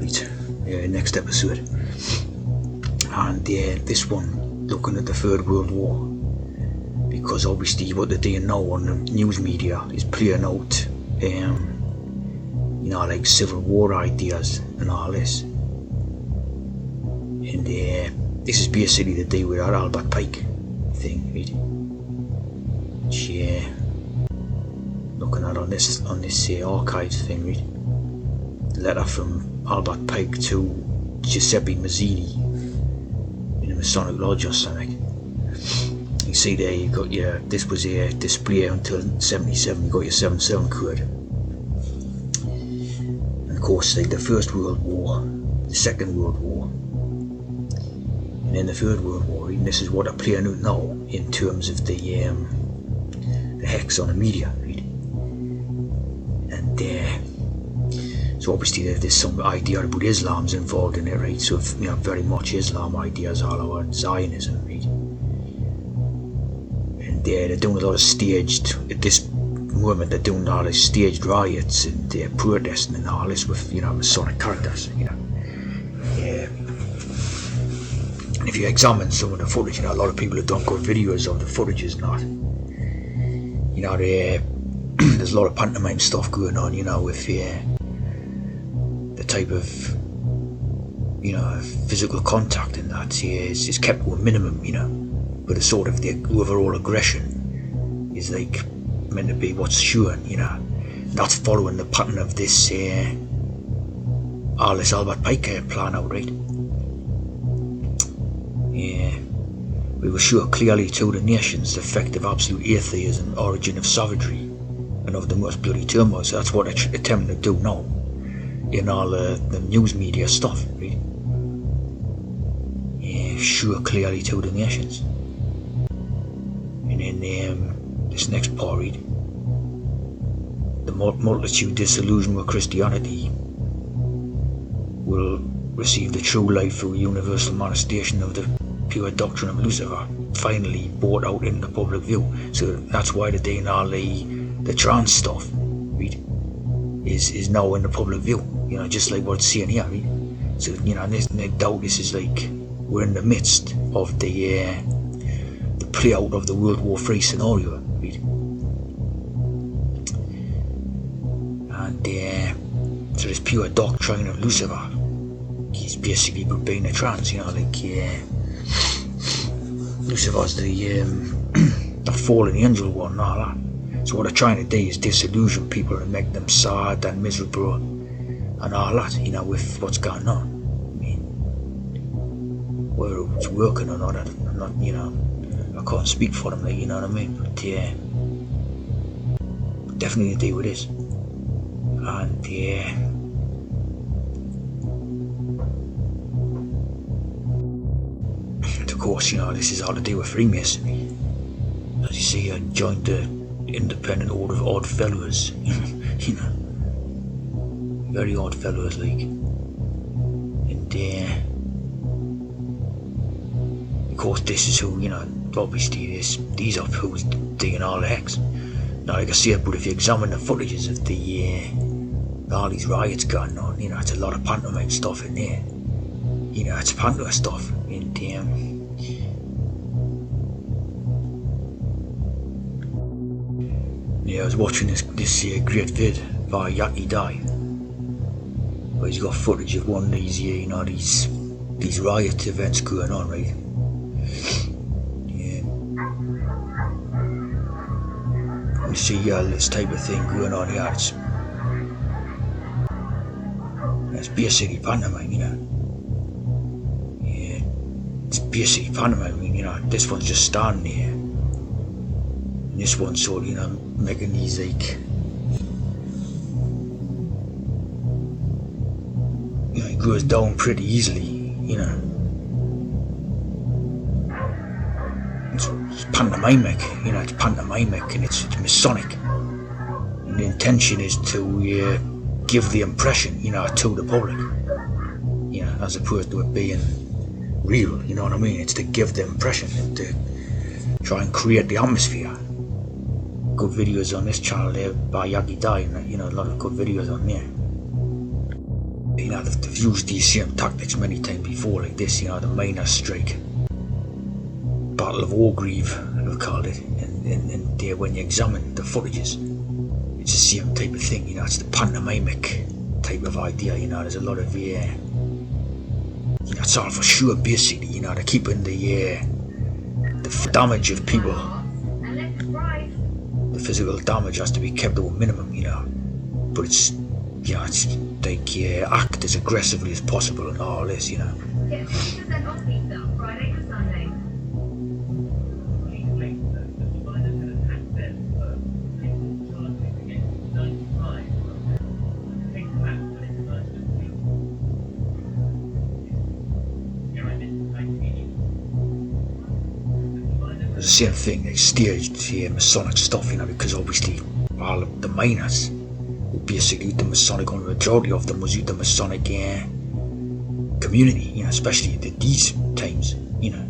right, next episode. And this one looking at the Third World War, because obviously what they're doing now on the news media is playing out like Civil War ideas and all this. And this is basically the day with our Albert Pike thing, right? Which, looking at on this archives thing, right? The letter from Albert Pike to Giuseppe Mazzini in a Masonic Lodge or something. You see there, you got your, this was a display until 77, you got your 77 code. And of course, like the First World War, the Second World War, and then the Third World War, and this is what they're playing out now in terms of the hex on the media, right? And so obviously there's some idea about Islam's involved in it, right? So very much Islam ideas all about Zionism, right? And they're doing a lot of staged, at this moment they're doing all these staged riots and protesting and all this with Masonic characters, And if you examine some of the footage, a lot of people have done good videos of the footage is not. There's a lot of pantomime stuff going on, with the type of, physical contact and that is kept to a minimum, but the sort of the overall aggression is like meant to be what's shown, That's following the pattern of this, this Albert Pike plan out, right? We will show clearly to the nations the effect of absolute atheism, origin of savagery, and of the most bloody turmoil. So that's what they're attempting to do now in all the news media stuff, right? Show clearly to the nations. And then this next part, right? The multitude disillusioned with Christianity will receive the true life through universal manifestation of the pure doctrine of Lucifer, finally brought out in the public view. So that's why they're doing all the trans stuff, right? Is now in the public view, just like what's saying here, right? So there's no doubt this is like we're in the midst of the play out of the World War III scenario, right? And so this pure doctrine of Lucifer is basically being a trans, Lucifer's the fallen angel one and all that. So what they're trying to do is disillusion people and make them sad and miserable and all that, with what's going on. I mean, whether it's working or not, I'm not, I can't speak for them, you know what I mean? But definitely to do with this. And of course, this is all to do with Freemasonry. As you see, I joined the Independent Order of Odd Fellows. Very odd fellows, like. And of course, this is who, obviously these are who's doing all the hex. Now, like I said, but if you examine the footages of all these riots going on, it's a lot of pantomime stuff in there. It's pantomime stuff. And I was watching this great vid by Yaki Dai, where he's got footage of one of these, these riot events going on, right? You see this type of thing going on here. It's basically pantomime, It's basically pantomime, this one's just standing here. And this one's sort of, making these like, it goes down pretty easily, It's pantomimic, it's pantomimic and it's Masonic. And the intention is to give the impression, to the public, as opposed to it being real, you know what I mean? It's to give the impression and to try and create the atmosphere. Good videos on this channel there by Yagi Dai, and a lot of good videos on there. you know, they've used these same tactics many times before, like this, you know, the miners' strike, Battle of Orgreave, they've called it, and there, when you examine the footages, it's the same type of thing, you know, it's the pantomimic type of idea, you know, there's a lot of, you know, it's all for sure, basically, you know, they're keeping the damage of people, the physical damage has to be kept to a minimum, you know, but it's, you know, it's like act as aggressively as possible and all this, you know. Get 50% off pizza Friday to Sunday. It's the same thing, they staged Masonic stuff, you know, because obviously all of the miners, basically the Masonic, on the majority of them was the Masonic community, you know, especially at these times, you know,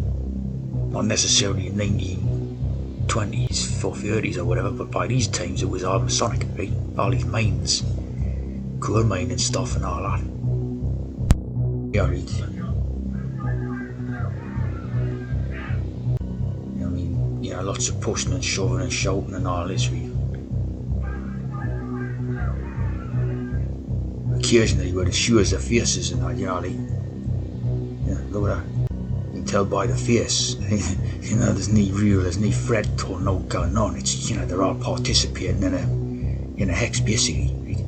not necessarily in 1920s or 30s or whatever, but by these times it was all Masonic, right? All these mines, coal mining stuff and all that. Yeah, right. I mean, you know, lots of pushing and shoving and shouting and all this, right? Occasionally where it shows their faces and all, you know, like, you know, look at that. You can tell by the face, you know, there's no threat or no going on. It's, you know, they're all participating in a hex, basically. Right?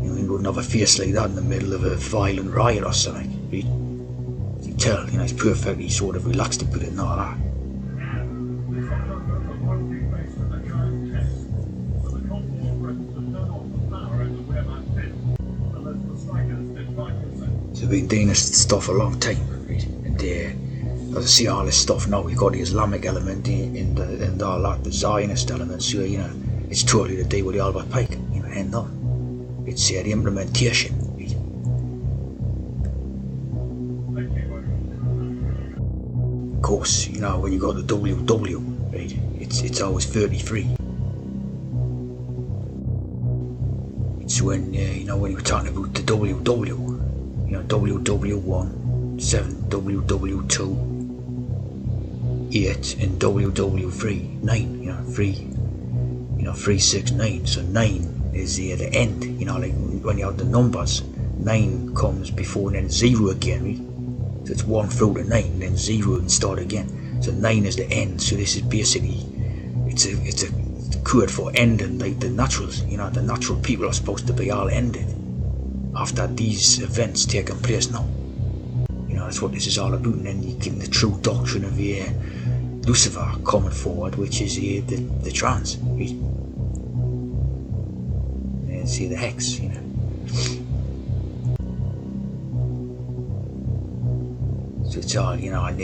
You know, you wouldn't have a face like that in the middle of a violent riot or something. Right? You can tell, you know, it's perfectly sort of relaxed about it and all that. So we've been doing this stuff a long time, right? And as I see all this stuff now, we've got the Islamic element and all that, the Zionist element, so, you know, it's totally to do with the Albert Pike, you know, end up. It's the implementation, right? Of course, you know, when you got the WW, right, it's always 33. It's when, you know, when you were talking about the WW, you know, WW1, 7, WW2, 8, and WW3, 9, you know, 3, you know, 3, 6, 9. So 9 is the end, you know, like when you have the numbers, 9 comes before and then 0 again, right? So it's 1 through to 9, then 0 and start again. So 9 is the end. So this is basically, it's a code for ending, like the naturals, you know, the natural people are supposed to be all ended after these events taking place now. You know, that's what this is all about. And then you get the true doctrine of Lucifer coming forward, which is the trance, right? And see the hex, you know. So it's all, you know, and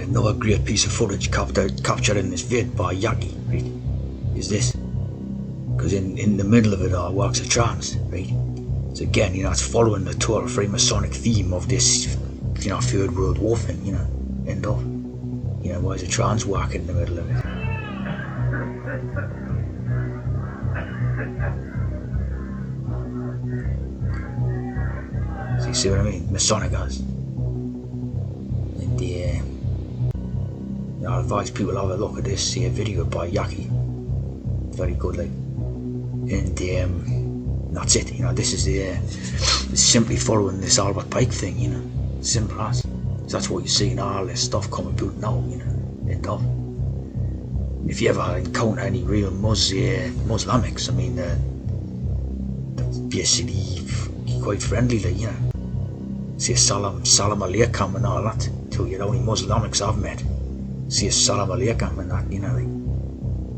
another great piece of footage captured in this vid by Yaki, right, is this. Because in the middle of it all works a trance, right? So again, you know, it's following the total Freemasonic theme of this, you know, Third World War thing, you know, end of. You know, why is a trance working in the middle of it? So you see what I mean? Masonic as. And you know, I advise people to have a look at this, see a video by Yaki. Very good, like. And that's it, you know, this is it's simply following this Albert Pike thing, you know, simple as. So that's what you see in all this stuff coming out now, you know, end of. If you ever encounter any real Muslimics, I mean, they're basically quite friendly, like, you know. Say salam alaikum and all that, till you're the only Muslimics I've met. Say salam alaikum and that, you know, like.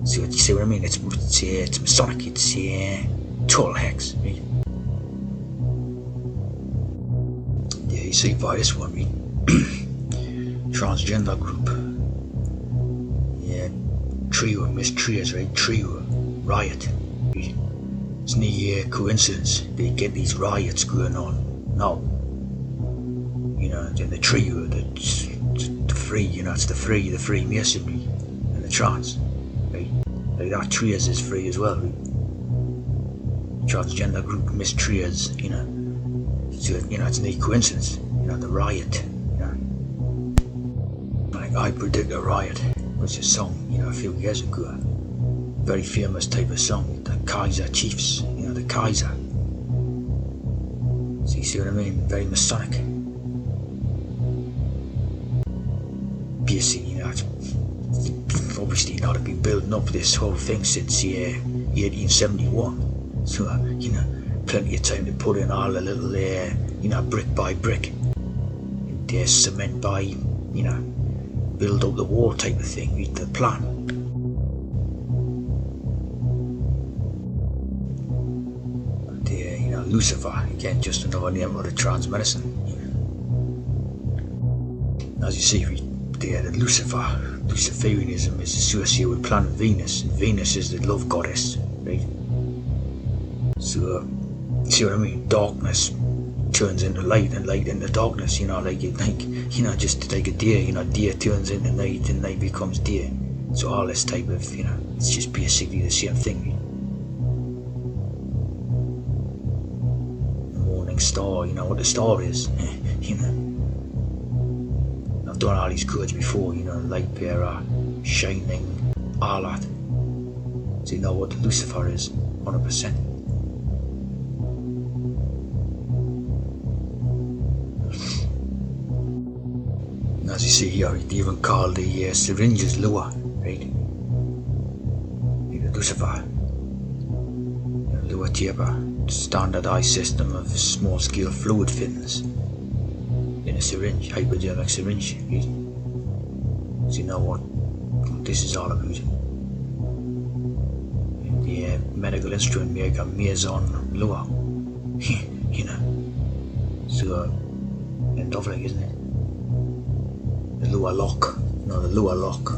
So you see what I mean? It's Masonic, it's total hex, right? Yeah, you see by this one, right? Transgender group. Yeah, trio, Miss Trias, right? Trio, riot. Right? It's no coincidence they get these riots going on now. You know, in the trio, the free, you know, it's the Freemasonry and the trans. Right? Like that Trias is free as well, right? transgender group mistreats, so, it's no coincidence, the riot, like I Predict a Riot was a song, a few years ago, very famous type of song, the Kaiser Chiefs, the Kaiser. So you see what I mean? Very Masonic. Basically, it's obviously not been building up this whole thing since 1871. So, plenty of time to put in all the little, brick by brick. And cement by, build up the wall type of thing, with the plan. Lucifer, again, just another name for the trans medicine. As you see, the Luciferianism is associated with planet Venus. Venus is the love goddess, right? So, see what I mean? Darkness turns into light and light into darkness, just like a day, day turns into night and night becomes day. So all this type of, it's just basically the same thing. Star, what the star is, I've done all these codes before, light bearer, shining, all that. So you know what the Lucifer is, 100%. As you see here, they even call the syringes lower, right? The Lucifer, lower taper. Standardized system of small-scale fluid fittings in a syringe, hypodermic syringe. So you know what this is all about. And the medical instrument maker Maison Lower, So, and lovely, isn't it? The lower lock, the lower lock.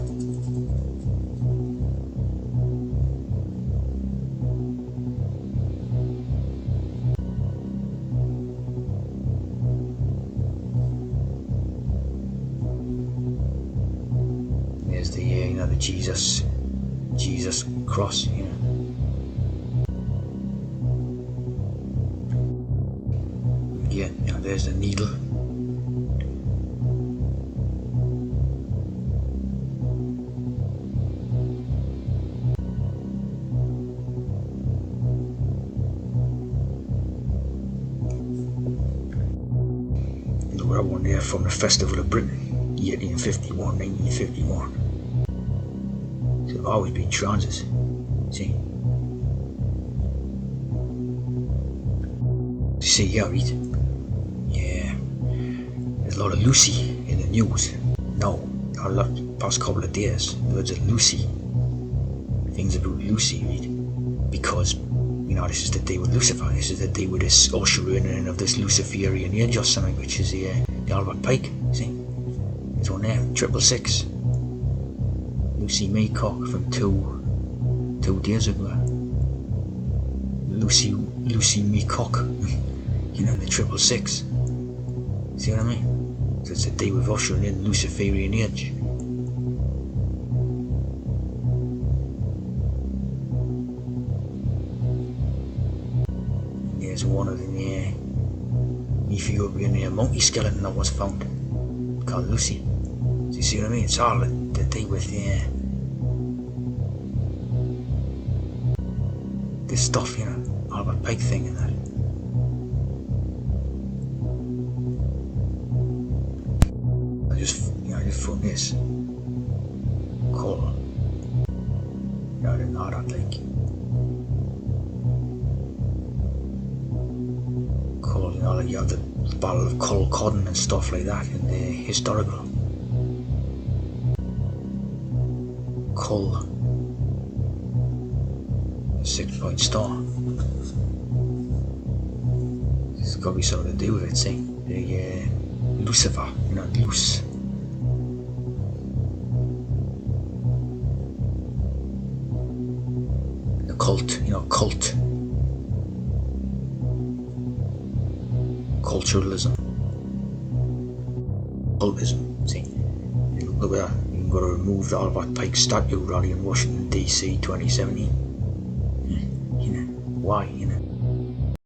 The Jesus cross, Again, there's the needle. Look at that one there from the Festival of Britain, 1951. They've always been transes, see? You see here, right? Yeah, there's a lot of Lucy in the news. No, not a lot, past couple of days. Loads of Lucy. Things about Lucy, right? Because, this is the day with Lucifer. This is the day with this ushering in of this Luciferian age or something, which is the Albert Pike, see? There's one there, 666. Lucy Maycock from two days ago. Lucy Maycock, the 666. See what I mean? So it's a day with ushering in Luciferian age. There's one of the Ethiopian monkey skeleton that was found, called Lucy. So you see what I mean? It's all the day with this stuff, all about Pike thing and that. I just found this coal. I didn't know that, like coal, like you have the bottle of coal cotton and stuff like that in the historical. Coal, 6-point star. It's got to be something to do with it, see? The Lucifer, loose. The cult, cult. Culturalism. Cultism, see? Look at that. You've got to remove the Albert Pike statue rally in Washington, D.C. 2017. Why?